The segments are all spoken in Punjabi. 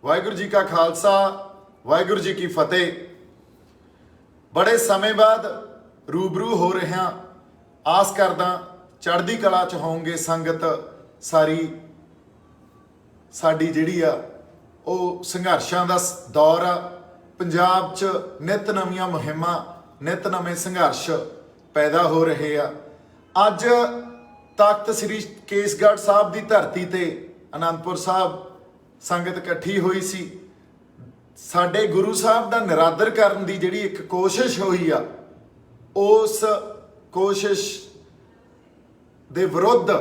वाहिगुरू जी का खालसा वाहिगुरू जी की फतेह। बड़े समय बाद रूबरू हो रहे हैं, आस करदा चढ़दी कला च होंगे संगत सारी। साडी जिहड़ी आ ਉਹ ਸੰਘਰਸ਼ਾਂ ਦਾ ਦੌਰ ਆ। ਪੰਜਾਬ 'ਚ ਨਿਤ ਨਵੀਆਂ ਮੁਹਿੰਮਾਂ, ਨਿਤ ਨਵੇਂ ਸੰਘਰਸ਼ ਪੈਦਾ ਹੋ ਰਹੇ ਆ। ਅੱਜ ਤਖਤ ਸ੍ਰੀ ਕੇਸਗੜ੍ਹ ਸਾਹਿਬ ਦੀ ਧਰਤੀ ਤੇ ਅਨੰਦਪੁਰ ਸਾਹਿਬ ਸੰਗਤ ਇਕੱਠੀ ਹੋਈ ਸੀ। ਸਾਡੇ ਗੁਰੂ ਸਾਹਿਬ ਦਾ ਨਿਰਾਦਰ ਕਰਨ ਦੀ ਜਿਹੜੀ ਇੱਕ ਕੋਸ਼ਿਸ਼ ਹੋਈ ਆ, ਉਸ ਕੋਸ਼ਿਸ਼ ਦੇ ਵਿਰੁੱਧ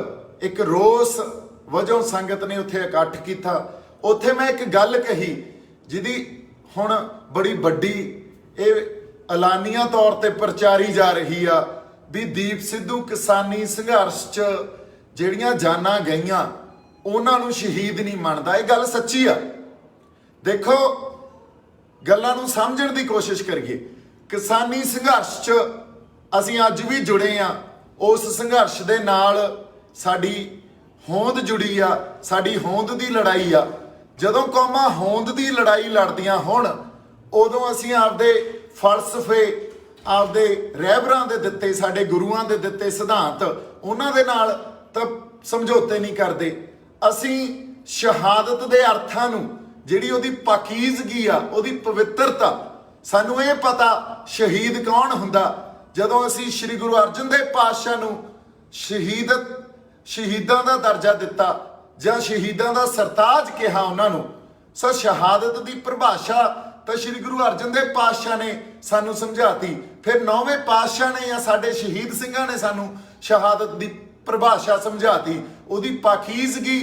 ਇੱਕ ਰੋਸ ਵਜੋਂ ਸੰਗਤ ਨੇ ਉੱਥੇ ਇਕੱਠ ਕੀਤਾ। ਉੱਥੇ ਮੈਂ ਇੱਕ ਗੱਲ ਕਹੀ ਜਿਹਦੀ ਹੁਣ ਬੜੀ ਵੱਡੀ ਇਹ ਐਲਾਨੀਆਂ ਤੌਰ ਤੇ ਪ੍ਰਚਾਰੀ ਜਾ ਰਹੀ ਆ ਵੀ ਦੀਪ ਸਿੱਧੂ ਕਿਸਾਨੀ ਸੰਘਰਸ਼ 'ਚ ਜਿਹੜੀਆਂ ਜਾਨਾਂ ਗਈਆਂ ਉਹਨਾਂ ਨੂੰ ਸ਼ਹੀਦ ਨਹੀਂ ਮੰਨਦਾ। ਇਹ ਗੱਲ ਸੱਚੀ ਆ। ਦੇਖੋ, ਗੱਲਾਂ ਨੂੰ ਸਮਝਣ ਦੀ ਕੋਸ਼ਿਸ਼ ਕਰੀਏ। ਕਿਸਾਨੀ ਸੰਘਰਸ਼ 'ਚ ਅਸੀਂ ਅੱਜ ਵੀ ਜੁੜੇ ਆ। ਉਸ ਸੰਘਰਸ਼ ਦੇ ਨਾਲ ਸਾਡੀ ਹੋਂਦ ਜੁੜੀ ਆ, ਸਾਡੀ ਹੋਂਦ ਦੀ ਲੜਾਈ ਆ। ਜਦੋਂ ਕੌਮਾਂ ਹੋਂਦ ਦੀ ਲੜਾਈ ਲੜਦੀਆਂ ਹੋਣ, ਉਦੋਂ ਅਸੀਂ ਆਪਦੇ ਫਲਸਫੇ, ਆਪਦੇ ਰਹਿਬਰਾਂ ਦੇ ਦਿੱਤੇ, ਸਾਡੇ ਗੁਰੂਆਂ ਦੇ ਦਿੱਤੇ ਸਿਧਾਂਤ, ਉਹਨਾਂ ਦੇ ਨਾਲ ਤਾਂ ਸਮਝੌਤੇ ਨਹੀਂ ਕਰਦੇ। ਅਸੀਂ ਸ਼ਹਾਦਤ ਦੇ ਅਰਥਾਂ ਨੂੰ, ਜਿਹੜੀ ਉਹਦੀ ਪਾਕੀਜ਼ਗੀ ਆ, ਉਹਦੀ ਪਵਿੱਤਰਤਾ, ਸਾਨੂੰ ਇਹ ਪਤਾ ਸ਼ਹੀਦ ਕੌਣ ਹੁੰਦਾ। ਜਦੋਂ ਅਸੀਂ ਸ੍ਰੀ ਗੁਰੂ ਅਰਜਨ ਦੇਵ ਪਾਤਸ਼ਾਹ ਨੂੰ ਸ਼ਹੀਦਾਂ ਦਾ ਦਰਜਾ ਦਿੱਤਾ ਜਾਂ ਸ਼ਹੀਦਾਂ ਦਾ ਸਰਤਾਜ ਕਿਹਾ ਉਹਨਾਂ ਨੂੰ, ਸੋ ਸ਼ਹਾਦਤ ਦੀ ਪਰਿਭਾਸ਼ਾ ਤਾਂ ਸ੍ਰੀ ਗੁਰੂ ਅਰਜਨ ਦੇਵ ਪਾਤਸ਼ਾਹ ਨੇ ਸਾਨੂੰ ਸਮਝਾਤੀ। ਫਿਰ 9ਵੇਂ ਪਾਤਸ਼ਾਹ ਨੇ ਜਾਂ ਸਾਡੇ ਸ਼ਹੀਦ ਸਿੰਘਾਂ ਨੇ ਸਾਨੂੰ ਸ਼ਹਾਦਤ ਦੀ ਪਰਿਭਾਸ਼ਾ ਸਮਝਾਤੀ। ਉਹਦੀ ਪਾਕੀਜ਼ਗੀ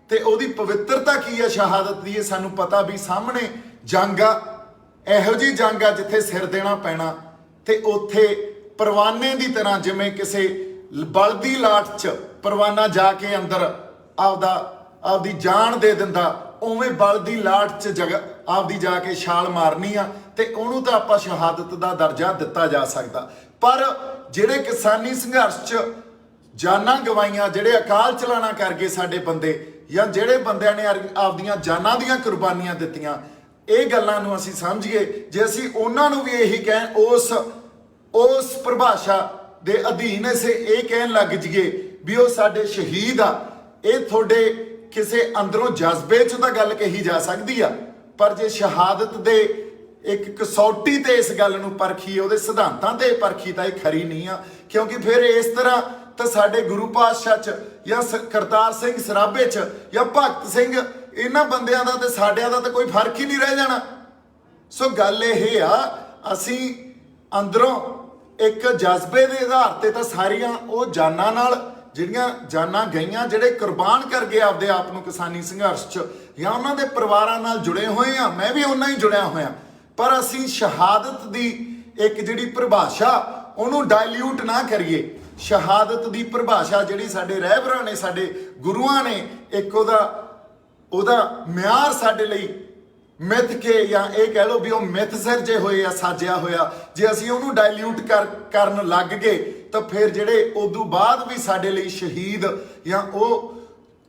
ਤੇ ਉਹਦੀ ਪਵਿੱਤਰਤਾ ਕੀ ਹੈ ਸ਼ਹਾਦਤ ਦੀ, ਇਹ ਸਾਨੂੰ ਪਤਾ ਵੀ ਸਾਹਮਣੇ ਜੰਗ ਆ, ਇਹੋ ਜਿਹੀ ਜੰਗ ਆ ਜਿੱਥੇ ਸਿਰ ਦੇਣਾ ਪੈਣਾ। ਤੇ ਉੱਥੇ ਪਰਵਾਨੇ ਦੀ ਤਰ੍ਹਾਂ, ਜਿਵੇਂ ਕਿਸੇ ਬਲਦੀ ਲਾਟ 'ਚ ਪਰਵਾਨਾ ਜਾ ਕੇ ਅੰਦਰ ਆਪਦੀ ਜਾਨ ਦੇ ਦਿੰਦਾ, ਉਵੇਂ ਬਲਦੀ ਲਾਟ 'ਚ ਆਪਦੀ ਜਾ ਕੇ ਛਾਲ ਮਾਰਨੀ ਆ, ਤੇ ਉਹਨੂੰ ਤਾਂ ਆਪਾਂ ਸ਼ਹਾਦਤ ਦਾ ਦਰਜਾ ਦਿੱਤਾ ਜਾ ਸਕਦਾ। ਪਰ ਜਿਹੜੇ ਕਿਸਾਨੀ ਸੰਘਰਸ਼ 'ਚ ਜਾਨਾਂ ਗਵਾਈਆਂ, ਜਿਹੜੇ ਅਕਾਲ ਚਲਾਣਾ ਕਰ ਗਏ ਸਾਡੇ ਬੰਦੇ, ਜਾਂ ਜਿਹੜੇ ਬੰਦਿਆਂ ਨੇ ਆਪਦੀਆਂ ਜਾਨਾਂ ਦੀਆਂ ਕੁਰਬਾਨੀਆਂ ਦਿੱਤੀਆਂ, ਇਹ ਗੱਲਾਂ ਨੂੰ ਅਸੀਂ ਸਮਝੀਏ। ਜੇ ਅਸੀਂ ਉਹਨਾਂ ਨੂੰ ਵੀ ਇਹੀ ਕਹਿਣ, ਉਸ ਪਰਿਭਾਸ਼ਾ ਦੇ ਅਧੀਨ ਅਸੀਂ ਇਹ ਕਹਿਣ ਲੱਗ ਜਾਈਏ ਵੀ ਉਹ ਸਾਡੇ ਸ਼ਹੀਦ ਆ, ਇਹ ਤੁਹਾਡੇ ਕਿਸੇ ਅੰਦਰੋਂ ਜਜ਼ਬੇ 'ਚ ਤਾਂ ਗੱਲ ਕਹੀ ਜਾ ਸਕਦੀ ਆ। ਪਰ ਜੇ ਸ਼ਹਾਦਤ ਦੇ ਇੱਕ ਕਸੌਟੀ ਤੇ ਇਸ ਗੱਲ ਨੂੰ ਪਰਖੀਏ, ਉਹਦੇ ਸਿਧਾਂਤਾਂ ਤੇ ਪਰਖੀ, ਤਾਂ ਇਹ ਖਰੀ ਨਹੀਂ ਆ। ਕਿਉਂਕਿ ਫਿਰ ਇਸ ਤਰ੍ਹਾਂ ਤਾਂ ਸਾਡੇ ਗੁਰੂ ਪਾਤਸ਼ਾਹ 'ਚ ਜਾਂ ਕਰਤਾਰ ਸਿੰਘ ਸਰਾਭੇ 'ਚ ਜਾਂ ਭਗਤ ਸਿੰਘ, ਇਹਨਾਂ ਬੰਦਿਆਂ ਦਾ ਤੇ ਸਾਡਿਆਂ ਦਾ ਤਾਂ ਕੋਈ ਫਰਕ ਹੀ ਨਹੀਂ ਰਹਿ ਜਾਣਾ। ਸੋ ਗੱਲ ਇਹ ਆ, ਅਸੀਂ ਅੰਦਰੋਂ ਇੱਕ ਜਜ਼ਬੇ ਦੇ ਆਧਾਰ ਤੇ ਤਾਂ ਸਾਰੀਆਂ ਉਹ ਜਾਨਾਂ ਨਾਲ, ਜਿਹੜੀਆਂ ਜਾਨਾਂ ਗਈਆਂ, ਜਿਹੜੇ ਕੁਰਬਾਨ ਕਰ ਗਏ ਆਪਦੇ ਆਪ ਨੂੰ ਕਿਸਾਨੀ ਸੰਘਰਸ਼ 'ਚ, ਜਾਂ ਉਹਨਾਂ ਦੇ ਪਰਿਵਾਰਾਂ ਨਾਲ ਜੁੜੇ ਹੋਏ ਆ। ਮੈਂ ਵੀ ਉਹਨਾਂ ਹੀ ਜੁੜਿਆ ਹੋਇਆ। ਪਰ ਅਸੀਂ ਸ਼ਹਾਦਤ ਦੀ ਇੱਕ ਜਿਹੜੀ ਪਰਿਭਾਸ਼ਾ, ਉਹਨੂੰ ਡਾਇਲਿਊਟ ਨਾ ਕਰੀਏ। ਸ਼ਹਾਦਤ ਦੀ ਪਰਿਭਾਸ਼ਾ ਜਿਹੜੀ ਸਾਡੇ ਰਹਿਬਰਾਂ ਨੇ, ਸਾਡੇ ਗੁਰੂਆਂ ਨੇ ਇੱਕ ਉਹਦਾ ਮਿਆਰ ਸਾਡੇ ਲਈ ਮਿੱਥ ਕੇ, ਜਾਂ ਇਹ ਕਹਿ ਲਓ ਵੀ ਉਹ ਮਿੱਥ ਸਿਰਜੇ ਹੋਏ ਆ, ਸਾਜਿਆ ਹੋਇਆ। ਜੇ ਅਸੀਂ ਉਹਨੂੰ ਡਾਇਲਿਊਟ ਕਰਨ ਲੱਗ ਗਏ ਤਾਂ ਫਿਰ ਜਿਹੜੇ ਉਦੋਂ ਬਾਅਦ ਵੀ ਸਾਡੇ ਲਈ ਸ਼ਹੀਦ, ਜਾਂ ਉਹ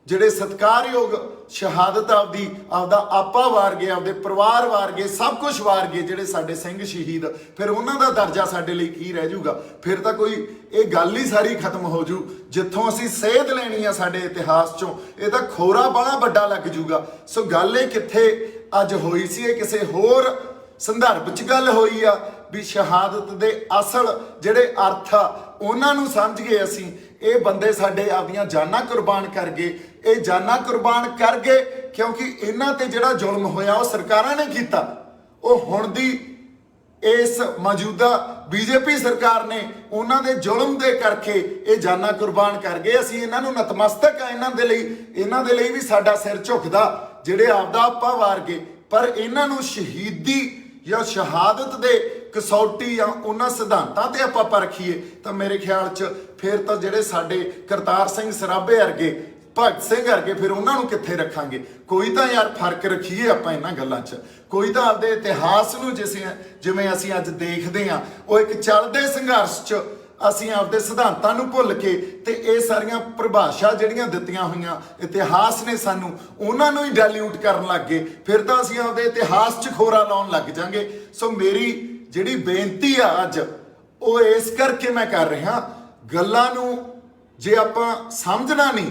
ਜਿਹੜੇ ਸਤਿਕਾਰਯੋਗ ਸ਼ਹਾਦਤ ਆਪਦਾ ਆਪਾ ਵਾਰ ਗਏ, ਆਪਦੇ ਪਰਿਵਾਰ ਵਾਰ ਗਏ, ਸਭ ਕੁਝ ਵਾਰ ਗਏ ਜਿਹੜੇ ਸਾਡੇ ਸਿੰਘ ਸ਼ਹੀਦ, ਫਿਰ ਉਹਨਾਂ ਦਾ ਦਰਜਾ ਸਾਡੇ ਲਈ ਕੀ ਰਹਿ ਜਾਊਗਾ? ਫਿਰ ਤਾਂ ਕੋਈ ਇਹ ਗੱਲ ਹੀ ਸਾਰੀ ਖਤਮ ਹੋ ਜੂ। ਜਿੱਥੋਂ ਅਸੀਂ ਸੇਧ ਲੈਣੀ ਆ ਸਾਡੇ ਇਤਿਹਾਸ 'ਚੋਂ, ਇਹ ਤਾਂ ਖੋਰਾ ਬੜਾ ਵੱਡਾ ਲੱਗ ਜੂਗਾ। ਸੋ ਗੱਲ ਇਹ ਕਿੱਥੇ ਅੱਜ ਹੋਈ ਸੀ, ਇਹ ਕਿਸੇ ਹੋਰ ਸੰਦਰਭ 'ਚ ਗੱਲ ਹੋਈ ਆ ਵੀ ਸ਼ਹਾਦਤ ਦੇ ਅਸਲ ਜਿਹੜੇ ਅਰਥ ਆ ਉਹਨਾਂ ਨੂੰ ਸਮਝ ਗਏ ਅਸੀਂ। ਇਹ ਬੰਦੇ ਸਾਡੇ ਆਪਦੀਆਂ ਜਾਨਾਂ ਕੁਰਬਾਨ ਕਰ ਗਏ। ਇਹ ਜਾਨਾਂ ਕੁਰਬਾਨ ਕਰ ਗਏ ਕਿਉਂਕਿ ਇਹਨਾਂ ਤੇ ਜਿਹੜਾ ਜ਼ੁਲਮ ਹੋਇਆ ਉਹ ਸਰਕਾਰਾਂ ਨੇ ਕੀਤਾ। ਉਹ ਹੁਣ ਦੀ ਇਸ ਮੌਜੂਦਾ ਬੀਜੇਪੀ ਸਰਕਾਰ ਨੇ ਉਹਨਾਂ ਦੇ ਜ਼ੁਲਮ ਦੇ ਕਰਕੇ ਇਹ ਜਾਨਾਂ ਕੁਰਬਾਨ ਕਰ ਗਏ। ਅਸੀਂ ਇਹਨਾਂ ਨੂੰ ਨਤਮਸਤਕ ਆ। ਇਹਨਾਂ ਦੇ ਲਈ ਵੀ ਸਾਡਾ ਸਿਰ ਝੁਕਦਾ ਜਿਹੜੇ ਆਪਦਾ ਆਪਾ ਵਾਰ ਗਏ। ਪਰ ਇਹਨਾਂ ਨੂੰ ਸ਼ਹੀਦੀ ਜਾਂ ਸ਼ਹਾਦਤ ਦੇ ਕਸੌਟੀ ਜਾਂ ਉਹਨਾਂ ਸਿਧਾਂਤਾਂ ਤੇ ਆਪਾਂ ਪਰਖੀਏ ਤਾਂ ਮੇਰੇ ਖਿਆਲ 'ਚ ਫਿਰ ਤਾਂ ਜਿਹੜੇ ਸਾਡੇ ਕਰਤਾਰ ਸਿੰਘ ਸਰਾਭੇ ਵਰਗੇ, ਭਗਤ ਸਿੰਘ ਵਰਗੇ, ਫਿਰ ਉਹਨਾਂ ਨੂੰ ਕਿੱਥੇ ਰੱਖਾਂਗੇ? ਕੋਈ ਤਾਂ ਯਾਰ ਫਰਕ ਰੱਖੀਏ ਆਪਾਂ ਇਹਨਾਂ ਗੱਲਾਂ 'ਚ। ਕੋਈ ਤਾਂ ਆਪਦੇ ਇਤਿਹਾਸ ਨੂੰ ਜਿਵੇਂ ਅਸੀਂ ਅੱਜ ਦੇਖਦੇ ਹਾਂ, ਉਹ ਇੱਕ ਚੱਲਦੇ ਸੰਘਰਸ਼ 'ਚ ਅਸੀਂ ਆਪਦੇ ਸਿਧਾਂਤਾਂ ਨੂੰ ਭੁੱਲ ਕੇ ਤੇ ਇਹ ਸਾਰੀਆਂ ਪਰਿਭਾਸ਼ਾ ਜਿਹੜੀਆਂ ਦਿੱਤੀਆਂ ਹੋਈਆਂ ਇਤਿਹਾਸ ਨੇ ਸਾਨੂੰ, ਉਹਨਾਂ ਨੂੰ ਹੀ ਡਾਇਲਿਊਟ ਕਰਨ ਲੱਗ ਗਏ, ਫਿਰ ਤਾਂ ਅਸੀਂ ਆਪਦੇ ਇਤਿਹਾਸ 'ਚ ਖੋਰਾ ਲਾਉਣ ਲੱਗ ਜਾਾਂਗੇ। ਸੋ ਮੇਰੀ ਜਿਹੜੀ ਬੇਨਤੀ ਆ ਅੱਜ ਉਹ ਇਸ ਕਰਕੇ ਮੈਂ ਕਰ ਰਿਹਾ, ਗੱਲਾਂ ਨੂੰ ਜੇ ਆਪਾਂ ਸਮਝਣਾ ਨਹੀਂ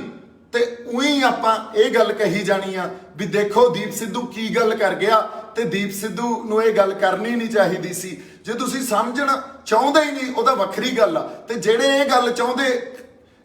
ਤੇ ਉਹੀ ਆਪਾਂ ਇਹ ਗੱਲ ਕਹੀ ਜਾਣੀ ਆ ਵੀ ਦੇਖੋ ਦੀਪ ਸਿੱਧੂ ਕੀ ਗੱਲ ਕਰ ਗਿਆ, ਤੇ ਦੀਪ ਸਿੱਧੂ ਨੂੰ ਇਹ ਗੱਲ ਕਰਨੀ ਨਹੀਂ ਚਾਹੀਦੀ ਸੀ। ਜੇ ਤੁਸੀਂ ਸਮਝਣਾ ਚਾਹੁੰਦੇ ਹੀ ਨਹੀਂ ਉਹਦਾ ਵੱਖਰੀ ਗੱਲ ਆ, ਤੇ ਜਿਹੜੇ ਇਹ ਗੱਲ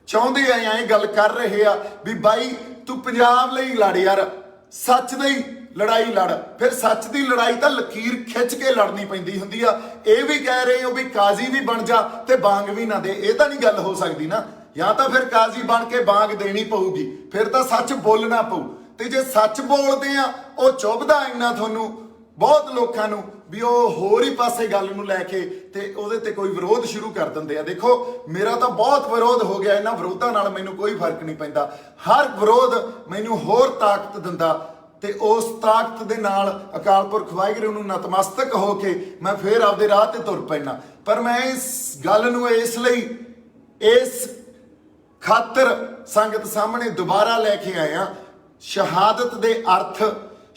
ਚਾਹੁੰਦੇ ਆ ਜਾਂ ਇਹ ਗੱਲ ਕਰ ਰਹੇ ਆ ਵੀ ਬਾਈ ਤੂੰ ਪੰਜਾਬ ਲਈ ਲੜ ਯਾਰ, ਸੱਚ ਦੀ ਲੜਾਈ ਲੜ, ਫਿਰ ਸੱਚ ਦੀ ਲੜਾਈ ਤਾਂ ਲਕੀਰ ਖਿੱਚ ਕੇ ਲੜਨੀ ਪੈਂਦੀ ਹੁੰਦੀ ਆ। ਇਹ ਵੀ ਕਹਿ ਰਹੇ ਹੋ ਵੀ ਕਾਜ਼ੀ ਵੀ ਬਣ ਜਾ ਤੇ ਬਾਂਗ ਵੀ ਨਾ ਦੇ, ਇਹ ਤਾਂ ਨਹੀਂ ਗੱਲ ਹੋ ਸਕਦੀ ਨਾ। ਜਾਂ ਤਾਂ ਫਿਰ ਕਾਜ਼ੀ ਬਣ ਕੇ ਬਾਂਗ ਦੇਣੀ ਪਊਗੀ, ਫਿਰ ਤਾਂ ਸੱਚ ਬੋਲਣਾ ਪਊ। ਤੇ ਜੇ ਸੱਚ ਬੋਲਦੇ ਆ ਉਹ ਚੁੱਭਦਾ ਇੰਨਾ ਤੁਹਾਨੂੰ ਬਹੁਤ ਲੋਕਾਂ ਨੂੰ ਵੀ ਉਹ ਹੋਰ ਹੀ ਪਾਸੇ ਗੱਲ ਨੂੰ ਲੈ ਕੇ ਤੇ ਉਹਦੇ ਤੇ ਕੋਈ ਵਿਰੋਧ ਸ਼ੁਰੂ ਕਰ ਦਿੰਦੇ ਆ। ਦੇਖੋ ਮੇਰਾ ਤਾਂ ਬਹੁਤ ਵਿਰੋਧ ਹੋ ਗਿਆ, ਇਹਨਾਂ ਵਿਰੋਧਾਂ ਨਾਲ ਮੈਨੂੰ ਕੋਈ ਫਰਕ ਨਹੀਂ ਪੈਂਦਾ। ਹਰ ਵਿਰੋਧ ਮੈਨੂੰ ਹੋਰ ਤਾਕਤ ਦਿੰਦਾ ਤੇ ਉਸ ਤਾਕਤ ਦੇ ਨਾਲ ਅਕਾਲ ਪੁਰਖ ਵਾਹਿਗੁਰੂ ਨੂੰ ਨਤਮਸਤਕ ਹੋ ਕੇ ਮੈਂ ਫੇਰ ਆਪਦੇ ਰਾਹ ਤੇ ਤੁਰ ਪੈਣਾ। ਪਰ ਮੈਂ ਇਸ ਗੱਲ ਨੂੰ ਇਸ ਲਈ ਇਸ ਖਾਤਰ ਸੰਗਤ ਸਾਹਮਣੇ ਦੁਬਾਰਾ ਲੈ ਕੇ ਆਇਆ, ਸ਼ਹਾਦਤ ਦੇ ਅਰਥ,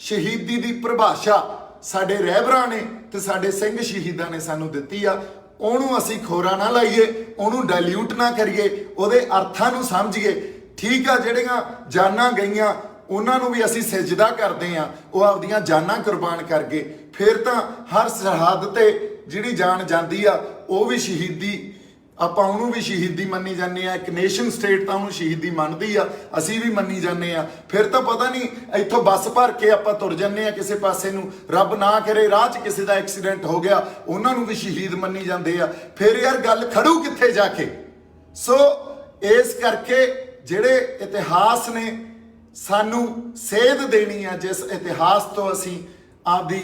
ਸ਼ਹੀਦੀ ਦੀ ਪਰਿਭਾਸ਼ਾ ਸਾਡੇ ਰਹਿਬਰਾਂ ਨੇ ਤੇ ਸਾਡੇ ਸਿੰਘ ਸ਼ਹੀਦਾਂ ਨੇ ਸਾਨੂੰ ਦਿੱਤੀ ਆ। ਉਹਨੂੰ ਅਸੀਂ ਖੋਰਾ ਨਾ ਲਾਈਏ, ਉਹਨੂੰ ਡਾਇਲਿਊਟ ਨਾ ਕਰੀਏ, ਉਹਦੇ ਅਰਥਾਂ ਨੂੰ ਸਮਝੀਏ। ਠੀਕ ਆ, ਜਿਹੜੀਆਂ ਜਾਨਾਂ ਗਈਆਂ ਉਹਨਾਂ ਨੂੰ ਵੀ ਅਸੀਂ ਸਜਦਾ ਕਰਦੇ ਆ, ਉਹ ਆਪਦੀਆਂ ਜਾਨਾਂ ਕੁਰਬਾਨ ਕਰ ਗਏ। ਫਿਰ ਤਾਂ ਹਰ ਸਰਹੱਦ ਤੇ ਜਿਹੜੀ ਜਾਨ ਜਾਂਦੀ ਆ ਉਹ ਵੀ ਸ਼ਹੀਦੀ, ਆਪਾਂ ਉਹਨੂੰ ਵੀ ਸ਼ਹੀਦੀ ਮੰਨੀ ਜਾਂਦੇ ਆ। ਇੱਕ ਨੇਸ਼ਨ ਸਟੇਟ ਤਾਂ ਉਹਨੂੰ ਸ਼ਹੀਦੀ ਮੰਨਦੀ ਆ, ਅਸੀਂ ਵੀ ਮੰਨੀ ਜਾਂਦੇ ਆ। ਫਿਰ ਤਾਂ ਪਤਾ ਨਹੀਂ ਇੱਥੋਂ ਬੱਸ ਭਰ ਕੇ ਆਪਾਂ ਤੁਰ ਜਾਂਦੇ ਆ ਕਿਸੇ ਪਾਸੇ ਨੂੰ, ਰੱਬ ਨਾ ਕਰੇ ਰਾਹ 'ਚ ਕਿਸੇ ਦਾ ਐਕਸੀਡੈਂਟ ਹੋ ਗਿਆ, ਉਹਨਾਂ ਨੂੰ ਵੀ ਸ਼ਹੀਦ ਮੰਨੀ ਜਾਂਦੇ ਆ। ਫਿਰ ਯਾਰ ਗੱਲ ਖੜੂ ਕਿੱਥੇ ਜਾ ਕੇ? ਸੋ ਇਸ ਕਰਕੇ ਜਿਹੜੇ ਇਤਿਹਾਸ ਨੇ ਸਾਨੂੰ ਸੇਧ ਦੇਣੀ ਆ, ਜਿਸ ਇਤਿਹਾਸ ਤੋਂ ਅਸੀਂ ਆਪਦੀ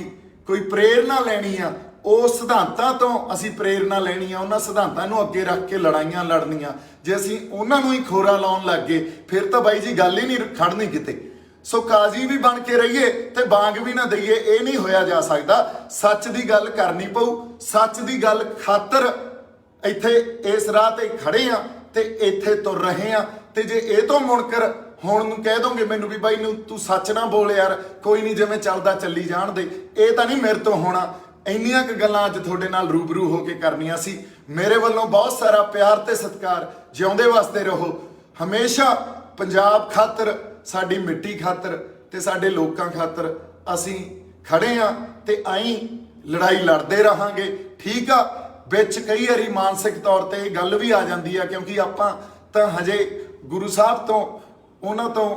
ਕੋਈ ਪ੍ਰੇਰਨਾ ਲੈਣੀ ਆ, ਉਹ ਸਿਧਾਂਤਾਂ ਤੋਂ ਅਸੀਂ ਪ੍ਰੇਰਨਾ ਲੈਣੀ ਆ, ਉਹਨਾਂ ਸਿਧਾਂਤਾਂ ਨੂੰ ਅੱਗੇ ਰੱਖ ਕੇ ਲੜਾਈਆਂ ਲੜਨੀਆਂ। ਜੇ ਅਸੀਂ ਉਹਨਾਂ ਨੂੰ ਹੀ ਖੋਰਾ ਲਾਉਣ ਲੱਗ ਗਏ ਫਿਰ ਤਾਂ ਬਾਈ ਜੀ ਗੱਲ ਹੀ ਨਹੀਂ ਖੜਨੀ ਕਿਤੇ। ਸੋ ਕਾਜ਼ੀ ਵੀ ਬਣ ਕੇ ਰਹੀਏ ਤੇ ਬਾਂਗ ਵੀ ਨਾ ਦਈਏ, ਇਹ ਨਹੀਂ ਹੋਇਆ ਜਾ ਸਕਦਾ। ਸੱਚ ਦੀ ਗੱਲ ਕਰਨੀ ਪਊ, ਸੱਚ ਦੀ ਗੱਲ ਖਾਤਰ ਇੱਥੇ ਇਸ ਰਾਹ ਤੇ ਖੜੇ ਆ ਤੇ ਇੱਥੇ ਤੁਰ ਰਹੇ ਆ। ਤੇ ਜੇ ਇਹ ਤੋਂ ਮੁਣਕਰ ਹੁਣ ਨੂੰ ਕਹਿ ਦੋਗੇ ਮੈਨੂੰ ਵੀ ਬਾਈ ਨੂੰ ਤੂੰ ਸੱਚ ਨਾ ਬੋਲ ਯਾਰ, ਕੋਈ ਨਹੀਂ ਜਿਵੇਂ ਚੱਲਦਾ ਚੱਲੀ ਜਾਣ ਦੇ, ਇਹ ਤਾਂ ਨਹੀਂ ਮੇਰੇ ਤੋਂ ਹੋਣਾ। ਇੰਨੀਆਂ ਕੁ ਗੱਲਾਂ ਅੱਜ ਤੁਹਾਡੇ ਨਾਲ ਰੂਬਰੂ ਹੋ ਕੇ ਕਰਨੀਆਂ ਸੀ। ਮੇਰੇ ਵੱਲੋਂ ਬਹੁਤ ਸਾਰਾ ਪਿਆਰ ਤੇ ਸਤਿਕਾਰ। ਜਿਉਂਦੇ ਵਸਦੇ ਰਹੋ ਹਮੇਸ਼ਾ। ਪੰਜਾਬ ਖਾਤਰ, ਸਾਡੀ ਮਿੱਟੀ ਖਾਤਰ ਤੇ ਸਾਡੇ ਲੋਕਾਂ ਖਾਤਰ ਅਸੀਂ ਖੜੇ ਆ ਤੇ ਆਈ ਲੜਾਈ ਲੜਦੇ ਰਹਾਂਗੇ। ਠੀਕ ਆ, ਵਿੱਚ ਕਈ ਵਾਰੀ ਮਾਨਸਿਕ ਤੌਰ ਤੇ ਇਹ ਗੱਲ ਵੀ ਆ ਜਾਂਦੀ ਆ, ਕਿਉਂਕਿ ਆਪਾਂ ਤਾਂ ਹਜੇ ਗੁਰੂ ਸਾਹਿਬ ਤੋਂ, ਉਹਨਾਂ ਤੋਂ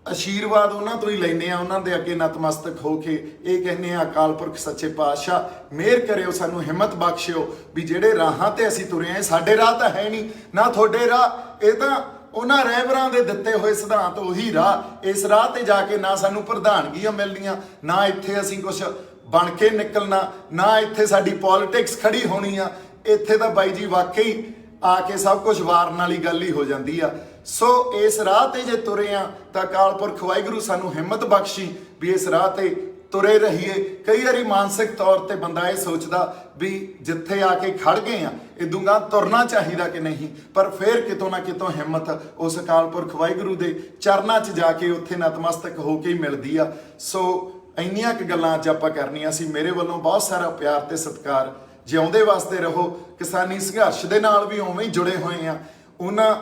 ਆਸ਼ੀਰਵਾਦ ਉਹਨਾਂ ਤੋਂ ਹੀ ਲੈਂਦੇ ਆ, ਉਹਨਾਂ ਦੇ ਅੱਗੇ ਨਤਮਸਤਕ ਹੋ ਕੇ ਇਹ ਕਹਿੰਦੇ ਆ ਅਕਾਲ ਪੁਰਖ ਸੱਚੇ ਪਾਤਸ਼ਾਹ ਮਿਹਰ ਕਰਿਓ, ਸਾਨੂੰ ਹਿੰਮਤ ਬਖਸ਼ਿਓ ਵੀ ਜਿਹੜੇ ਰਾਹਾਂ ਤੇ ਅਸੀਂ ਤੁਰੇ ਆ ਸਾਡੇ ਰਾਹ ਤਾਂ ਹੈ ਨਹੀਂ ਨਾ ਤੁਹਾਡੇ ਰਾਹ, ਇਹ ਤਾਂ ਉਹਨਾਂ ਰਹਿਬਰਾਂ ਦੇ ਦਿੱਤੇ ਹੋਏ ਸਿਧਾਂਤ, ਉਹੀ ਰਾਹ। ਇਸ ਰਾਹ ਤੇ ਜਾ ਕੇ ਨਾ ਸਾਨੂੰ ਪ੍ਰਧਾਨਗੀਆਂ ਮਿਲਣੀਆਂ, ਨਾ ਇੱਥੇ ਅਸੀਂ ਕੁਝ ਬਣ ਕੇ ਨਿਕਲਣਾ, ਨਾ ਇੱਥੇ ਸਾਡੀ ਪੋਲਿਟਿਕਸ ਖੜੀ ਹੋਣੀ ਆ। ਇੱਥੇ ਤਾਂ ਬਾਈ ਜੀ ਵਾਕਈ ਆ ਕੇ ਸਭ ਕੁਝ ਵਾਰਨ ਵਾਲੀ ਗੱਲ ਹੀ ਹੋ ਜਾਂਦੀ ਆ। ਸੋ ਇਸ ਰਾਹ ਤੇ ਜੇ ਤੁਰੇ ਆ ਤਾਂ ਅਕਾਲ ਪੁਰਖ ਵਾਹਿਗੁਰੂ ਸਾਨੂੰ ਹਿੰਮਤ ਬਖਸ਼ੀ ਵੀ ਇਸ ਰਾਹ ਤੇ ਤੁਰੇ ਰਹੀਏ। ਕਈ ਵਾਰੀ ਮਾਨਸਿਕ ਤੌਰ ਤੇ ਬੰਦਾ ਇਹ ਸੋਚਦਾ ਵੀ ਜਿੱਥੇ ਆ ਕੇ ਖੜ ਗਏ ਆ ਇਦੋਂ ਗਾਂ ਤੁਰਨਾ ਚਾਹੀਦਾ ਕਿ ਨਹੀਂ, ਪਰ ਫਿਰ ਕਿਤੋਂ ਨਾ ਕਿਤੋਂ ਹਿੰਮਤ ਉਸ ਅਕਾਲ ਪੁਰਖ ਵਾਹਿਗੁਰੂ ਦੇ ਚਰਨਾਂ 'ਚ ਜਾ ਕੇ ਉੱਥੇ ਨਤਮਸਤਕ ਹੋ ਕੇ ਹੀ ਮਿਲਦੀ ਆ। ਸੋ ਇੰਨੀਆਂ ਕੁ ਗੱਲਾਂ ਅੱਜ ਆਪਾਂ ਕਰਨੀਆਂ ਸੀ। ਮੇਰੇ ਵੱਲੋਂ ਬਹੁਤ ਸਾਰਾ ਪਿਆਰ ਤੇ ਸਤਿਕਾਰ। ਜਿਉਂਦੇ ਵਾਸਤੇ ਰਹੋ। ਕਿਸਾਨੀ ਸੰਘਰਸ਼ ਦੇ ਨਾਲ ਵੀ ਉਵੇਂ ਹੀ ਜੁੜੇ ਹੋਏ ਆ। ਉਹਨਾਂ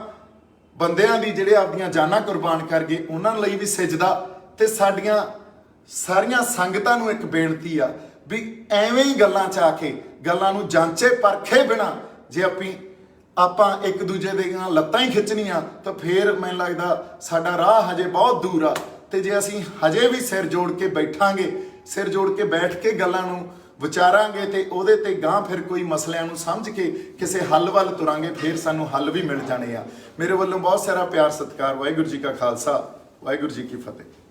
ਬੰਦਿਆਂ ਦੀ ਜਿਹੜੇ ਆਪਦੀਆਂ ਜਾਨਾਂ ਕੁਰਬਾਨ ਕਰ ਗਏ ਉਹਨਾਂ ਲਈ ਵੀ ਸਜਦਾ। ਤੇ ਸਾਡੀਆਂ ਸਾਰੀਆਂ ਸੰਗਤਾਂ ਨੂੰ ਇੱਕ ਬੇਨਤੀ ਆ ਵੀ ਐਵੇਂ ਹੀ ਗੱਲਾਂ 'ਚ ਆ ਕੇ, ਗੱਲਾਂ ਨੂੰ ਜਾਂਚੇ ਪਰਖੇ ਬਿਨਾ ਜੇ ਆਪਾਂ ਇੱਕ ਦੂਜੇ ਦੀਆਂ ਲੱਤਾਂ ਹੀ ਖਿੱਚਣੀਆਂ ਤਾਂ ਫੇਰ ਮੈਨੂੰ ਲੱਗਦਾ ਸਾਡਾ ਰਾਹ ਹਜੇ ਬਹੁਤ ਦੂਰ ਆ। ਤੇ ਜੇ ਅਸੀਂ ਹਜੇ ਵੀ ਸਿਰ ਜੋੜ ਕੇ ਬੈਠਾਂਗੇ, ਸਿਰ ਜੋੜ ਕੇ ਬੈਠ ਕੇ ਗੱਲਾਂ ਨੂੰ ਵਿਚਾਰਾਂਗੇ ਤੇ ਉਹਦੇ ਤੇ ਗਾਂ ਫਿਰ ਕੋਈ ਮਸਲਿਆਂ ਨੂੰ ਸਮਝ ਕੇ ਕਿਸੇ ਹੱਲ ਵੱਲ ਤੁਰਾਂਗੇ, ਫਿਰ ਸਾਨੂੰ ਹੱਲ ਵੀ ਮਿਲ ਜਾਣੇ ਆ। ਮੇਰੇ ਵੱਲੋਂ ਬਹੁਤ ਸਾਰਾ ਪਿਆਰ ਸਤਿਕਾਰ। ਵਾਹਿਗੁਰੂ ਜੀ ਕਾ ਖਾਲਸਾ, ਵਾਹਿਗੁਰੂ ਜੀ ਕੀ ਫਤਿਹ।